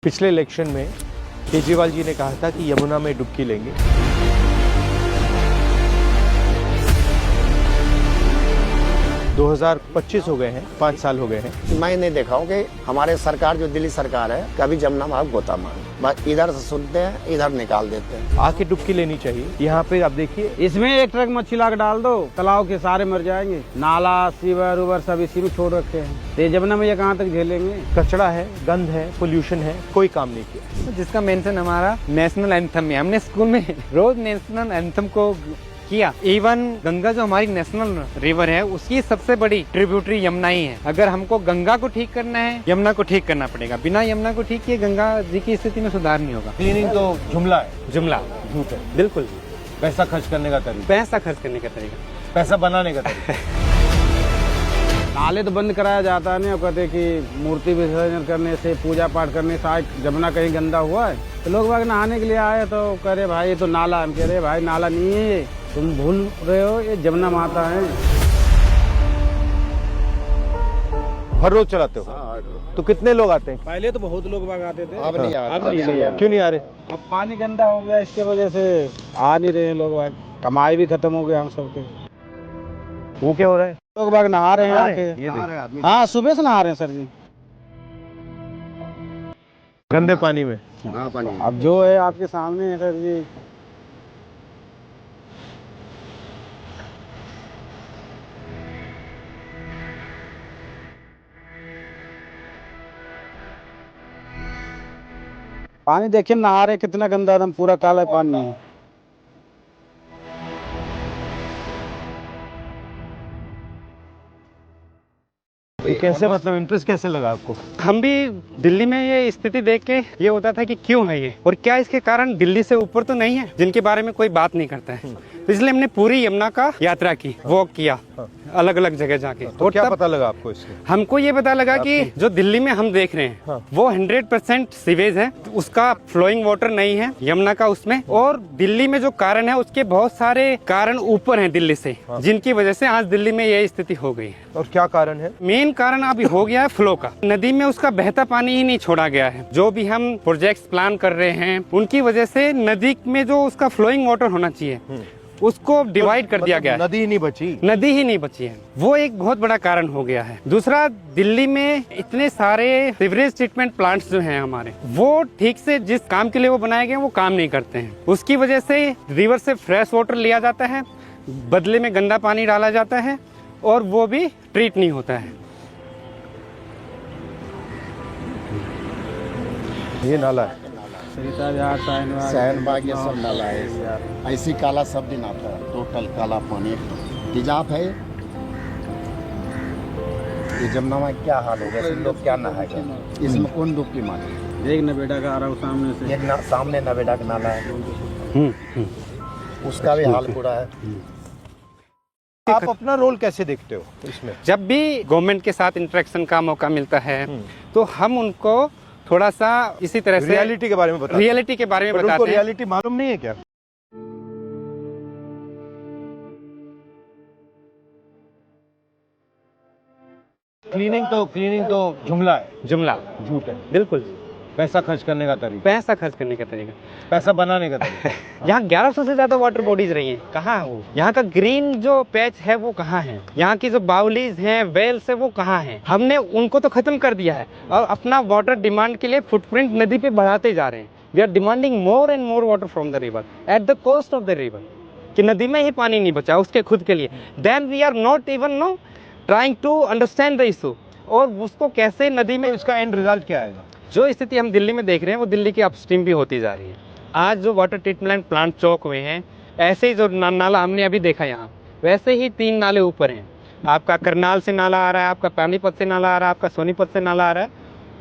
पिछले इलेक्शन में केजरीवाल जी ने कहा था कि यमुना में डुबकी लेंगे। दो 2025 हो गए हैं, 5 साल हो गए हैं। मैं नहीं देखा हूँ कि हमारे सरकार जो दिल्ली सरकार है कभी जमुना में गोता मार, बस इधर से सुनते हैं इधर निकाल देते हैं। आके डुबकी लेनी चाहिए। यहाँ पे आप देखिए, इसमें एक ट्रक मच्छी ला के डाल दो, तालाब के सारे मर जाएंगे। नाला सीवर उवर सब इसी में छोड़ रखे हैं। तो जमुना में ये कहाँ तक झेलेंगे? कचरा है, गंद है, पोल्यूशन है, कोई काम नहीं किया। जिसका मेंशन हमारा नेशनल एंथम है, हमने स्कूल में रोज नेशनल एंथम को किया। इवन गंगा जो हमारी नेशनल रिवर है उसकी सबसे बड़ी ट्रिब्यूटरी यमुना ही है। अगर हमको गंगा को ठीक करना है, यमुना को ठीक करना पड़ेगा। बिना यमुना को ठीक किए गंगा जी की स्थिति में सुधार नहीं होगा। क्लीनिंग तो जुमला है, जुमला झूठ है। बिल्कुल। पैसा खर्च करने का तरीका, पैसा खर्च करने का तरीका, पैसा बनाने का तरीका। नाले तो बंद कराया जाता नहीं। कहते कि मूर्ति विसर्जन करने से, पूजा पाठ करने से आज जमुना कहीं गंदा हुआ है तो लोग बाग नहाने के लिए आए तो कह रहे भाई ये तो नाला है। हम कह रहे भाई नाला नहीं है, ये तुम भूल रहे हो, ये जमुना माता है। हर रोज चलाते हो तो कितने लोग आते हैं? पहले तो बहुत लोग बाग आते थे, अब नहीं आ रहा। अब नहीं आ रहे। क्यों नहीं आ रहे? अब पानी गंदा हो गया, इसके वजह से आ नहीं रहे हैं लोग बाग। कमाई भी खत्म हो गया हम सबके। वो क्या हो रहा है? लोग बाग नहा रहे हैं आके। ये देख, हाँ, सुबह से नहा रहे हैं सर जी। गंदे पानी में। हाँ, पानी अब जो है आपके सामने है सर जी। पानी देखिए, नहा रहे कितना गंदा, एकदम पूरा काला पानी है। ये कैसे, मतलब इंटरेस्ट कैसे लगा आपको? हम भी दिल्ली में ये स्थिति देख के ये होता था कि क्यों है ये और क्या इसके कारण दिल्ली से ऊपर तो नहीं है जिनके बारे में कोई बात नहीं करता है। तो इसलिए हमने पूरी यमुना का यात्रा की, वॉक किया अलग अलग जगह जाके। तो क्या पता लगा आपको इससे? हमको ये पता लगा कि जो दिल्ली में हम देख रहे हैं वो 100% सीवेज है, उसका फ्लोइंग वाटर नहीं है यमुना का उसमें। और दिल्ली में जो कारण है उसके बहुत सारे कारण ऊपर हैं दिल्ली से, जिनकी वजह से आज दिल्ली में यही स्थिति हो गई है। और क्या कारण है? मेन कारण अभी हो गया है फ्लो का। नदी में उसका बहता पानी ही नहीं छोड़ा गया है। जो भी हम प्रोजेक्ट्स प्लान कर रहे हैं उनकी वजह से नदी में जो उसका फ्लोइंग वाटर होना चाहिए उसको डिवाइड कर दिया गया है। नदी ही नहीं बची। नदी ही नहीं बची है, वो एक बहुत बड़ा कारण हो गया है। दूसरा, दिल्ली में इतने सारे सीवरेज ट्रीटमेंट प्लांट्स जो हैं हमारे, वो ठीक से जिस काम के लिए वो बनाए गए वो काम नहीं करते हैं। उसकी वजह से रिवर से फ्रेश वाटर लिया जाता है, बदले में गंदा पानी डाला जाता है और वो भी ट्रीट नहीं होता है। ये नाला है। शहनबाग ये सब नाला है, ऐसी काला सब दिन आता है, टोटल काला पानी तेजाब है। ये जमुना में क्या हाल हो गया, लोग क्या नहाएगा इसमें? कौन डुबकी मारे? एक नवेड़ा का आ रहा हूँ सामने से। एक सामने नवेड़ा का नाला है, उसका भी हाल बुरा है। आप अपना रोल कैसे देखते हो इसमें? जब भी गवर्नमेंट के साथ इंटरेक्शन का मौका मिलता है तो हम उनको थोड़ा सा इसी तरह से रियलिटी के बारे में बताते हैं। रियलिटी के बारे में पर उनको बताते हैं। रियलिटी मालूम नहीं है क्या? क्लीनिंग तो जुमला है, जुमला झूठ है। बिल्कुल। पैसा खर्च करने का तरीका, पैसा खर्च करने का तरीका। पैसा बनाने का तरीका। यहाँ 1100 से ज्यादा वाटर बॉडीज रही हैं, कहाँ है वो? यहाँ का ग्रीन जो पैच है वो कहाँ है? यहाँ की जो बाउलीज हैं, वेल्स है, वो कहाँ है? हमने उनको तो खत्म कर दिया है और अपना वाटर डिमांड के लिए फुटप्रिंट नदी पे बढ़ाते जा रहे हैं। We are demanding more and more water from the river at the cost of the river. कि नदी में ही पानी नहीं बचा उसके खुद के लिए। Then we are not even no trying to understand the issue और उसको कैसे नदी में। इसका एंड रिजल्ट क्या आएगा? जो स्थिति हम दिल्ली में देख रहे हैं वो दिल्ली की अपस्ट्रीम भी होती जा रही है। आज जो वाटर ट्रीटमेंट प्लांट चौक हुए हैं, ऐसे ही जो नाला हमने अभी देखा यहाँ, वैसे ही 3 नाले ऊपर हैं। आपका करनाल से नाला आ रहा है, आपका पानीपत से नाला आ रहा है, आपका सोनीपत से नाला आ रहा है।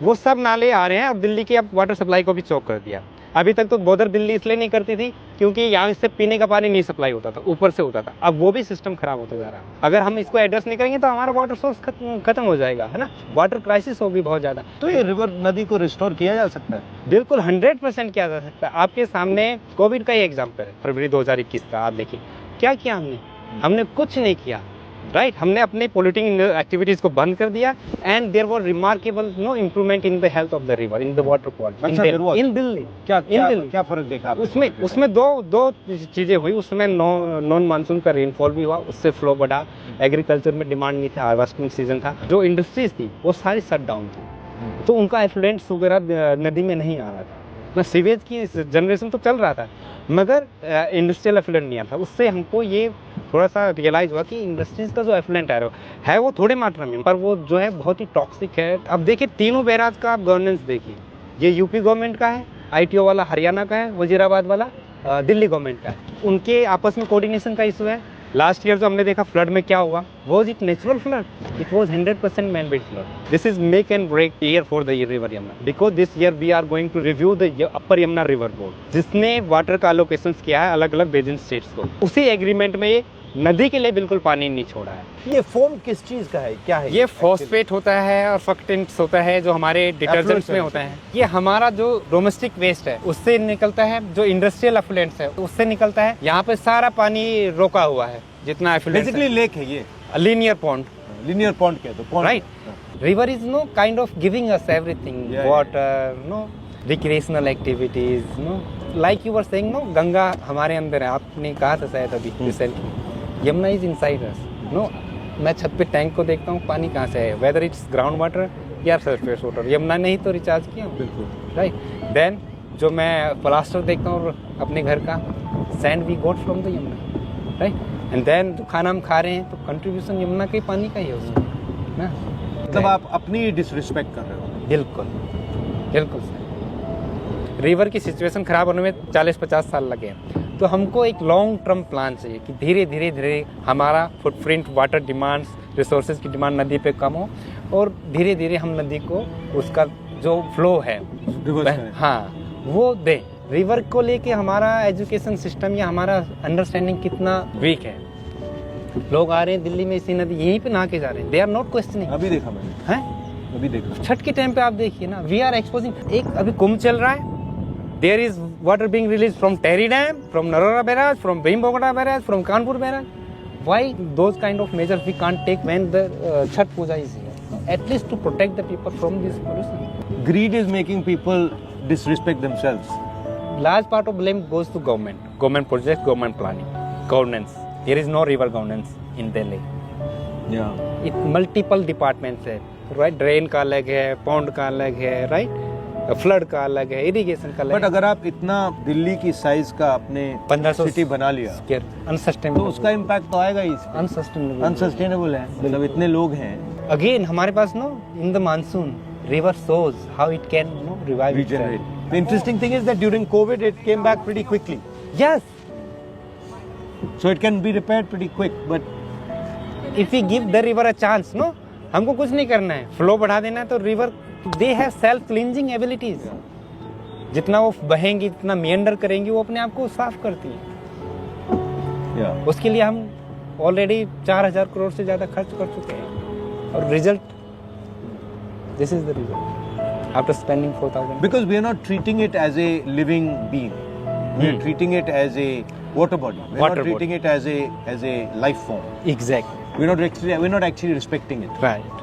वो सब नाले आ रहे हैं और दिल्ली की अब वाटर सप्लाई को भी चौक कर दिया। अभी तक तो बोदर दिल्ली इसलिए नहीं करती थी क्योंकि यहाँ से पीने का पानी नहीं सप्लाई होता था, ऊपर से होता था। अब वो भी सिस्टम खराब होता जा रहा है। अगर हम इसको एड्रेस नहीं करेंगे तो हमारा वाटर सोर्स खत्म हो जाएगा, है ना। वाटर क्राइसिस होगी बहुत ज़्यादा। तो ये रिवर नदी को रिस्टोर किया जा सकता है? बिल्कुल 100% किया जा सकता है। आपके सामने कोविड का ही एग्जाम्पल है, फरवरी 2021 का। आप देखिए क्या किया हमने कुछ नहीं किया। राइट हमने अपने पोल्यूटिंग एक्टिविटीज को बंद कर दिया and there was remarkable improvement in the health of the river in the water quality in Delhi क्या फर्क देखा आपने? उसमें दो चीजें हुई। उसमें नॉन मानसून का रेनफॉल भी हुआ, उससे फ्लो बढ़ा, एग्रीकल्चर में डिमांड नहीं था, हार्वेस्टिंग सीजन था, जो इंडस्ट्रीज थी वो सारी शट डाउन थी, तो उनका एफ्लुएंट्स वगैरह नदी में नहीं आ रहा था ना, सीवेज की जनरेशन तो चल रहा था मगर इंडस्ट्रियल एफ्लुएंट नहीं आता। उससे हमको ये थोड़ा सा रियलाइज़ हुआ कि इंडस्ट्रीज का जो एफ्लुएंट है वो थोड़े मात्रा में, पर वो जो है बहुत ही टॉक्सिक है। अब देखिए तीनों बैराज का आप गवर्नेंस देखिए, ये यूपी गवर्नमेंट का है, ITO वाला हरियाणा का है, वजीराबाद वाला दिल्ली गवर्नमेंट का है। उनके आपस में कोऑर्डिनेशन का इशू है। लास्ट ईयर जो हमने देखा फ्लड में क्या हुआ, was it natural flood? It was 100% man made flood. This is make and break year for the river Yamuna, because this year we are going to review the upper Yamuna river board, जिसने water का allocation किया है अलग अलग basin states को। उसी agreement में ये नदी के लिए बिल्कुल पानी नहीं छोड़ा है। ये फोम किस चीज का है, क्या है ये फॉस्फेट होता है और फक्टेंट्स होता है जो हमारे डिटर्जेंट्स में होता है। ये हमारा जो डोमेस्टिक वेस्ट है उससे निकलता है, जो इंडस्ट्रियल एफ्लुएंट्स है उससे निकलता है। यहाँ पे सारा पानी रोका हुआ है जितना एफ्लुएंट। बेसिकली लेक है ये, लीनियर पॉन्ड। लीनियर पॉन्ड क्या है तो pond, right. River is no kind of giving us everything, water, no recreational activities, no like you were saying, no Ganga हमारे अंदर है, आपने कहा था शायद अभी recently. Yamuna is inside us, no. मैं छत पे टैंक को देखता हूँ, पानी कहाँ से है, वेदर इट्स ग्राउंड वाटर या सरफेस वाटर। यमुना ने ही तो रिचार्ज किया, बिल्कुल, राइट। देन जो मैं प्लास्टर देखता हूँ अपने घर का, sand we got from the Yamuna, right. And then जो खाना हम खा रहे हैं तो कंट्रीब्यूशन यमुना के पानी का ही है उसमें ना। मतलब आप अपनी डिसरिस्पेक्ट कर रहे हो। बिल्कुल बिल्कुल सर। रिवर की सिचुएशन खराब होने में 40-50 साल लगे हैं, तो हमको एक लॉन्ग टर्म प्लान चाहिए कि धीरे धीरे हमारा फुटप्रिंट, वाटर डिमांड्स, रिसोर्सेज की डिमांड नदी पे कम हो और धीरे धीरे हम नदी को उसका जो फ्लो है हाँ वो दें। रिवर को लेके हमारा एजुकेशन सिस्टम या हमारा अंडरस्टैंडिंग कितना वीक है। लोग आ रहे हैं दिल्ली में इसी नदी यहीं पे नहा के जा रहे हैं, दे आर नॉट क्वेश्चनिंग। अभी देखा मैंने, हैं अभी देखा छठ के टाइम पे आप देखिए ना, वी आर एक्सपोजिंग। एक अभी कुंभ चल रहा है, there is water being release from Tehri dam, from Narora barrage, from Bhimgoda barrage, from Kanpur barrage. Why those kind of measures we can't take when the Chhath Puja is here, at least to protect the people from this pollution. Greed is making people disrespect themselves. Large part of blame goes to government projects, government planning, governance. There is no river governance in Delhi. Yeah. It multiple departments है, right? Drain का अलग है, pond का अलग है, right? Flood का अलग है, irrigation का अलग है। बट अगर आप इतना दिल्ली की साइज का अपने 1500 सिटी बना लिया अनसस्टेनेबल, तो उसका इम्पैक्ट तो आएगा ही। अनसस्टेनेबल है, मतलब इतने लोग हैं। Again हमारे पास no in the monsoon river shows how it can revive Regenerate. The interesting thing is that during COVID it came back pretty quickly. Yes. So it can be repaired pretty quick, but If we give the river a chance, no, हमको कुछ नहीं करना है, flow बढ़ा देना है तो river they have self cleansing abilities. जितना वो बहेंगी, जितना मेंडर करेंगी, वो अपने आप को साफ करती है। उसके लिए हम ऑलरेडी 4000 करोड़ से ज्यादा खर्च कर चुके हैं और result, this is the result after spending 4000। because we are not treating it as a living being, we are treating it as a water body. We are not treating it as a life form. Exactly. We're not actually respecting it. Right.